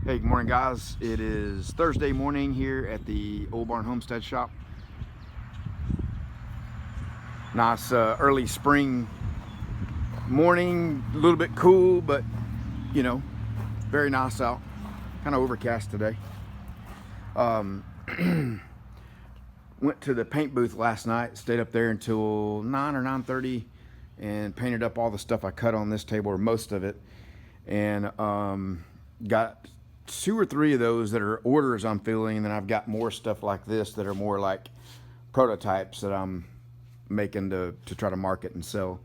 Hey, good morning, guys. It is Thursday morning here at the Oldbarn Homestead shop. Nice early spring morning, a little bit cool, but you know, very nice out. Kind of overcast today. Went to the paint booth last night, stayed up there until 9 or 9:30 and painted up all the stuff I cut on this table, or most of it, and got 2 or 3 of those that are orders I'm filling, and then I've got more stuff like this that are more like prototypes that I'm making to try to market and sell.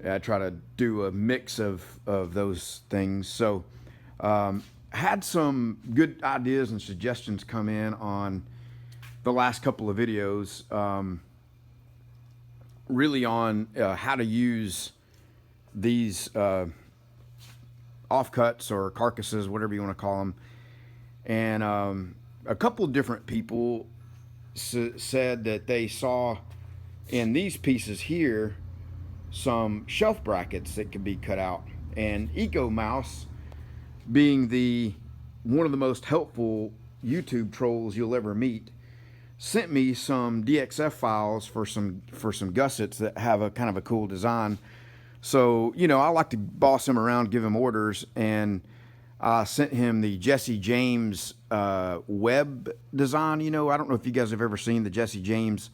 I try to do a mix of those things. So had some good ideas and suggestions come in on the last couple of videos, really on how to use these offcuts or carcasses, whatever you want to call them. And a couple of different people said that they saw in these pieces here some shelf brackets that could be cut out. And Eco Mouse, being one of the most helpful YouTube trolls you'll ever meet, sent me some DXF files for some gussets that have a kind of a cool design. So, you know, I like to boss him around, give him orders, and I sent him the Jesse James web design. You know, I don't know if you guys have ever seen the Jesse James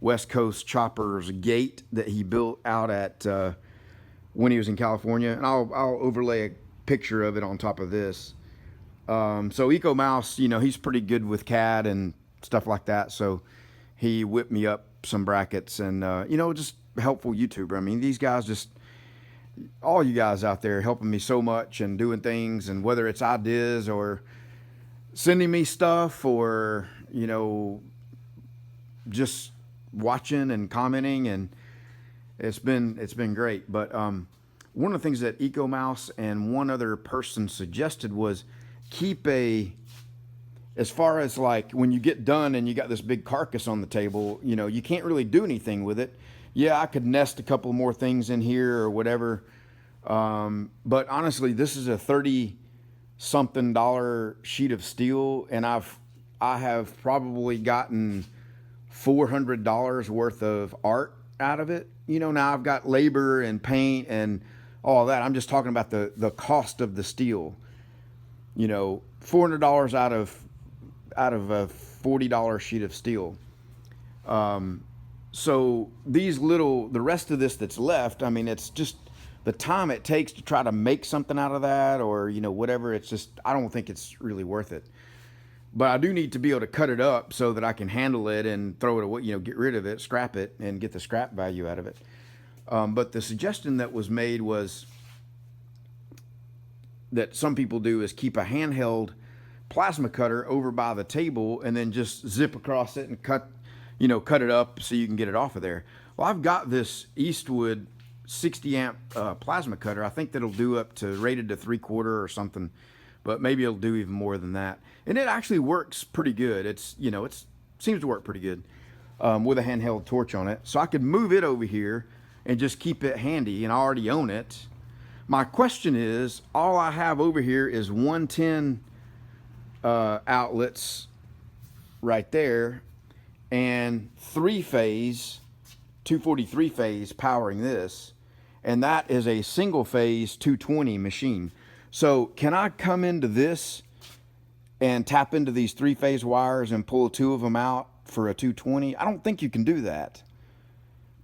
West Coast Choppers gate that he built out at when he was in California, and I'll overlay a picture of it on top of this. So Eco Mouse, you know, he's pretty good with CAD and stuff like that, so he whipped me up some brackets, and you know, just helpful YouTuber. I mean, these guys, just all you guys out there helping me so much and doing things, and whether it's ideas or sending me stuff, or you know, just watching and commenting, and it's been great. But one of the things that Eco Mouse and one other person suggested was keep as far as like when you get done and you got this big carcass on the table, you know, you can't really do anything with it. Yeah, I could nest a couple more things in here or whatever. But honestly, this is a $30-something sheet of steel, and I have probably gotten $400 worth of art out of it. You know, now I've got labor and paint and all that. I'm just talking about the cost of the steel. You know, $400 out of a $40 sheet of steel. So the rest of this that's left, I mean, it's just the time it takes to try to make something out of that, or, you know, whatever. It's just, I don't think it's really worth it. But I do need to be able to cut it up so that I can handle it and throw it away, you know, get rid of it, scrap it, and get the scrap value out of it. But the suggestion that was made was that some people do is keep a handheld plasma cutter over by the table and then just zip across it and cut it up so you can get it off of there. Well, I've got this Eastwood 60 amp plasma cutter. I think that'll do up to rated to 3/4 or something, but maybe it'll do even more than that. And it actually works pretty good. It seems to work pretty good with a handheld torch on it. So I could move it over here and just keep it handy, and I already own it. My question is, all I have over here is 110 outlets right there, and 3-phase 243 phase powering this, and that is a single phase 220 machine. So can I come into this and tap into these 3-phase wires and pull 2 of them out for a 220? I don't think you can do that,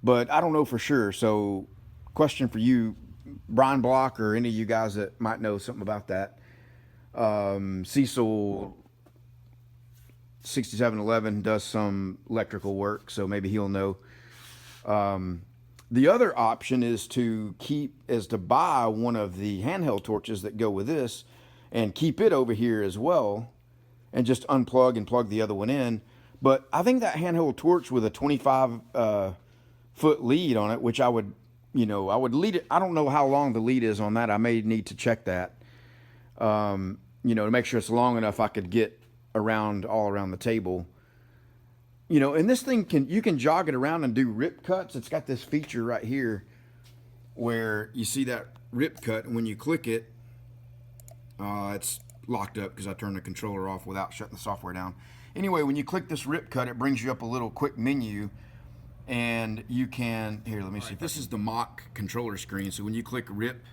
but I don't know for sure. So question for you, Brian Block, or any of you guys that might know something about that. Cecil 6711 does some electrical work, so maybe he'll know. The other option is to buy one of the handheld torches that go with this and keep it over here as well, and just unplug and plug the other one in. But I think that handheld torch with a 25 foot lead on it, which I would lead it. I don't know how long the lead is on that. I may need to check that, to make sure it's long enough I could get all around the table. You know, and this thing you can jog it around and do rip cuts. It's got this feature right here where you see that rip cut, and when you click it, it's locked up because I turned the controller off without shutting the software down. Anyway, when you click this rip cut, it brings you up a little quick menu, and you can, here, let me see. This is the mock controller screen. So when you click rip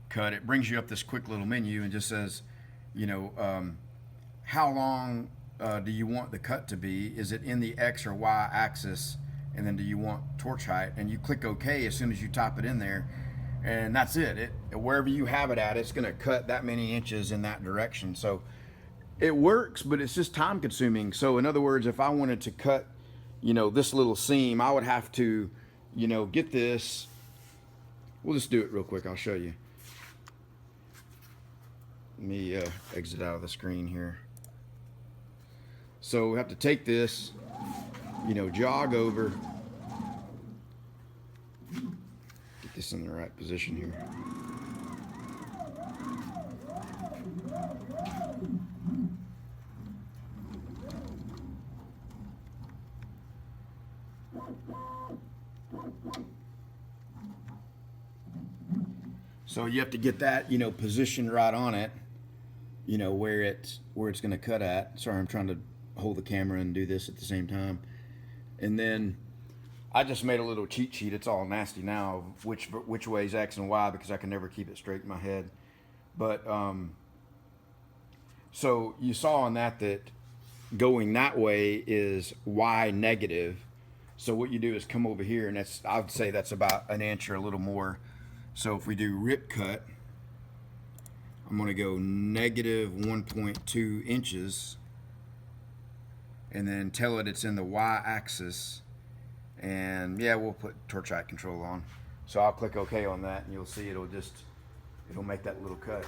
cut, it brings you up this quick little menu and just says, you know, how long do you want the cut to be? Is it in the X or Y axis? And then do you want torch height? And you click OK as soon as you type it in there, and that's it. Wherever you have it at, it's going to cut that many inches in that direction. So it works, but it's just time consuming. So in other words, if I wanted to cut, you know, this little seam, I would have to, you know, get this. We'll just do it real quick. I'll show you. Let me exit out of the screen here. So we have to take this, you know, jog over, get this in the right position here. So you have to get that, you know, positioned right on it, you know, where it's going to cut at. Sorry, I'm trying to hold the camera and do this at the same time. And then I just made a little cheat sheet. It's all nasty now, which way is X and Y, because I can never keep it straight in my head. But so you saw on that going that way is Y negative. So what you do is come over here, and I would say that's about an inch or a little more. So if we do rip cut, I'm going to go negative 1.2 inches, and then tell it it's in the Y axis. And yeah, we'll put torch height control on. So I'll click OK on that, and you'll see it'll make that little cut.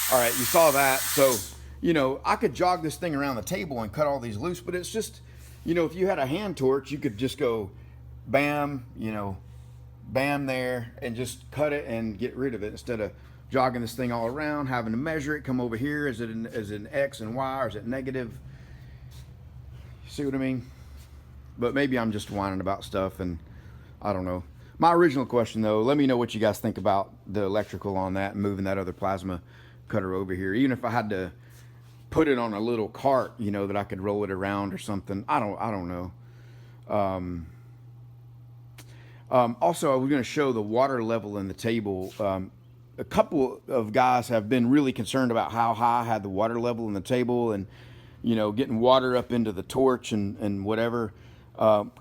All right, you saw that. So, you know, I could jog this thing around the table and cut all these loose, but it's just, you know, if you had a hand torch, you could just go bam, you know, bam there, and just cut it and get rid of it instead of jogging this thing all around, having to measure it, come over here. Is it an X and Y, or is it negative? See what I mean? But maybe I'm just whining about stuff, and I don't know. My original question, though, let me know what you guys think about the electrical on that and moving that other plasma cutter over here. Even if I had to put it on a little cart, you know, that I could roll it around or something. I don't know. Also, I was going to show the water level in the table. A couple of guys have been really concerned about how high I had the water level in the table, and, you know, getting water up into the torch and whatever.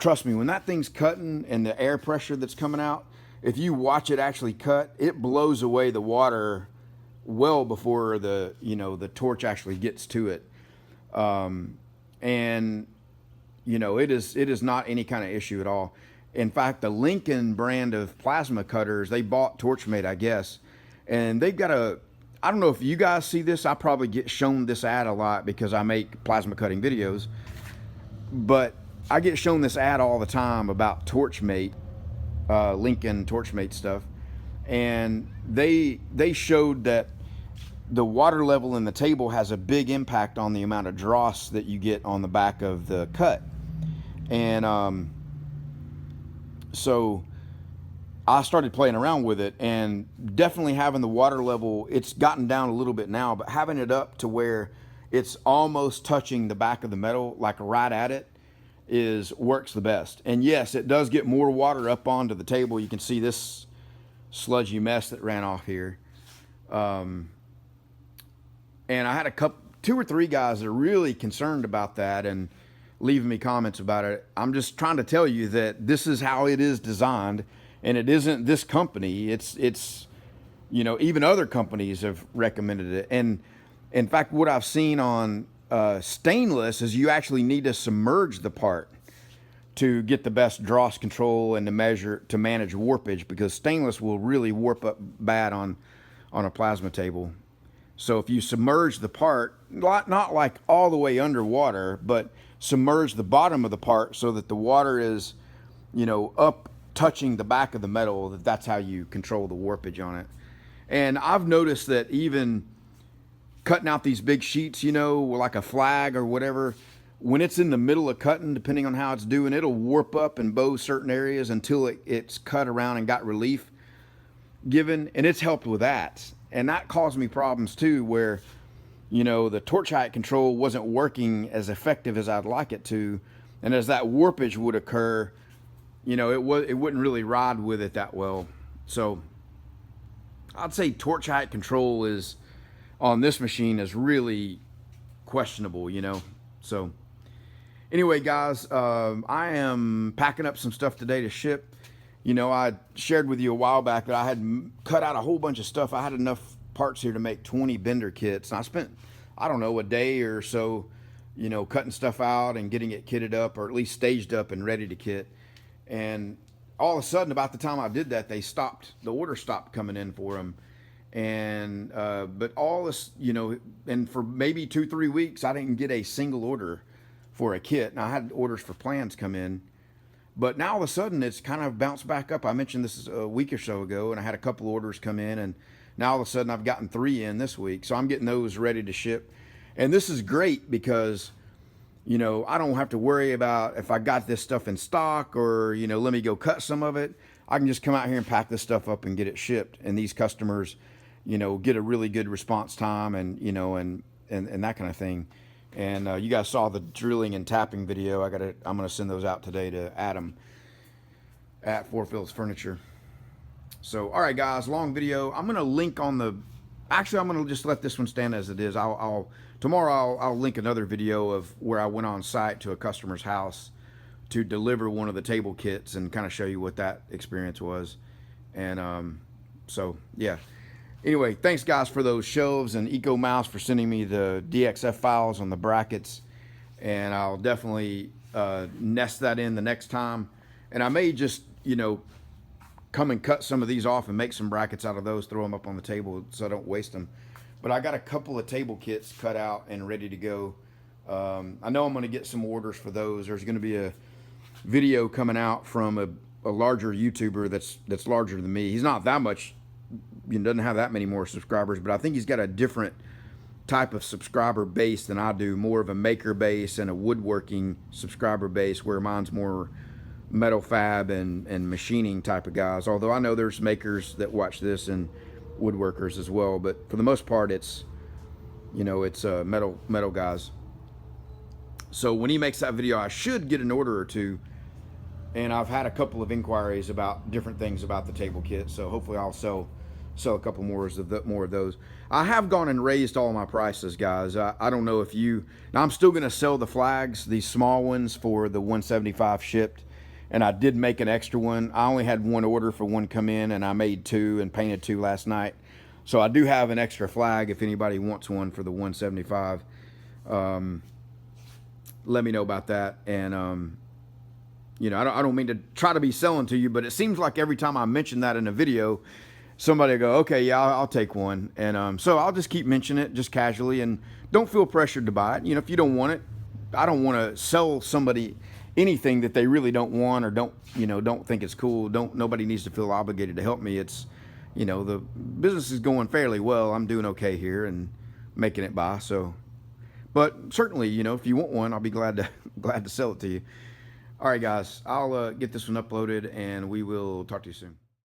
Trust me, when that thing's cutting and the air pressure that's coming out, if you watch it actually cut, it blows away the water well before the torch actually gets to it. And, you know, it is not any kind of issue at all. In fact, the Lincoln brand of plasma cutters, they bought Torchmate, I guess, and they've got I don't know if you guys see this. I probably get shown this ad a lot because I make plasma cutting videos, but I get shown this ad all the time about Torchmate, Lincoln Torchmate stuff. And they showed that the water level in the table has a big impact on the amount of dross that you get on the back of the cut. And so I started playing around with it, and definitely having the water level, it's gotten down a little bit now, but having it up to where it's almost touching the back of the metal, like right at it, works the best. And yes, it does get more water up onto the table. You can see this sludgy mess that ran off here. And I had two or three guys that are really concerned about that and leaving me comments about it. I'm just trying to tell you that this is how it is designed, and it isn't this company. It's you know, even other companies have recommended it. And in fact, what I've seen on stainless is you actually need to submerge the part to get the best dross control and to manage warpage, because stainless will really warp up bad on a plasma table. So if you submerge the part, not like all the way underwater, but submerge the bottom of the part so that the water is, you know, up touching the back of the metal, that's how you control the warpage on it. And I've noticed that even cutting out these big sheets, you know, like a flag or whatever, when it's in the middle of cutting, depending on how it's doing, it'll warp up and bow certain areas until it's cut around and got relief given, and it's helped with that. And that caused me problems too, where, you know, the torch height control wasn't working as effective as I'd like it to, and as that warpage would occur, you know, it wouldn't really ride with it that well. So I'd say torch height control is on this machine is really questionable, you know. So anyway, guys, I am packing up some stuff today to ship. You know, I shared with you a while back that I had cut out a whole bunch of stuff. I had enough parts here to make 20 bender kits, and I spent, I don't know, a day or so, you know, cutting stuff out and getting it kitted up, or at least staged up and ready to kit. And all of a sudden, about the time I did that, the order stopped coming in for them. And but all this, you know, and for maybe 2-3 weeks, I didn't get a single order for a kit. Now I had orders for plans come in, but now all of a sudden it's kind of bounced back up. I mentioned this a week or so ago, and I had a couple orders come in, and now all of a sudden I've gotten 3 in this week. So I'm getting those ready to ship. And this is great because, you know, I don't have to worry about if I got this stuff in stock or, you know, let me go cut some of it. I can just come out here and pack this stuff up and get it shipped. And these customers, you know, get a really good response time, and, you know, and that kind of thing. And you guys saw the drilling and tapping video. I'm going to send those out today to Adam at Four Fields Furniture. So, all right, guys, long video. I'm going to link on the, actually, I'm going to just let this one stand as it is. Tomorrow I'll link another video of where I went on site to a customer's house to deliver one of the table kits and kind of show you what that experience was. And so, yeah. Anyway, thanks, guys, for those shelves, and Eco Mouse for sending me the DXF files on the brackets. And I'll definitely nest that in the next time. And I may just, you know, come and cut some of these off and make some brackets out of those, throw them up on the table so I don't waste them. But I got a couple of table kits cut out and ready to go. I know I'm going to get some orders for those. There's going to be a video coming out from a larger YouTuber that's larger than me. He's not that much, you know, doesn't have that many more subscribers, but I think he's got a different type of subscriber base than I do, more of a maker base and a woodworking subscriber base, where mine's more metal fab and machining type of guys. Although I know there's makers that watch this and woodworkers as well, but for the most part it's, you know, it's metal guys. So when he makes that video, I should get an order or two, and I've had a couple of inquiries about different things about the table kit, so hopefully I'll sell a couple more of those. I have gone and raised all my prices, guys. I don't know if you, now I'm still going to sell the flags, these small ones, for the 175 shipped, and I did make an extra one. I only had one order for one come in, and I made 2 and painted 2 last night. So I do have an extra flag if anybody wants one for the 175. Let me know about that. And you know, I don't mean to try to be selling to you, but it seems like every time I mention that in a video, somebody will go, okay, yeah, I'll take one. And so I'll just keep mentioning it just casually, and don't feel pressured to buy it. You know, if you don't want it, I don't want to sell somebody anything that they really don't want or don't think it's cool. Nobody needs to feel obligated to help me. It's, you know, the business is going fairly well. I'm doing okay here and making it by. So, but certainly, you know, if you want one, I'll be glad to sell it to you. All right, guys, I'll get this one uploaded, and we will talk to you soon.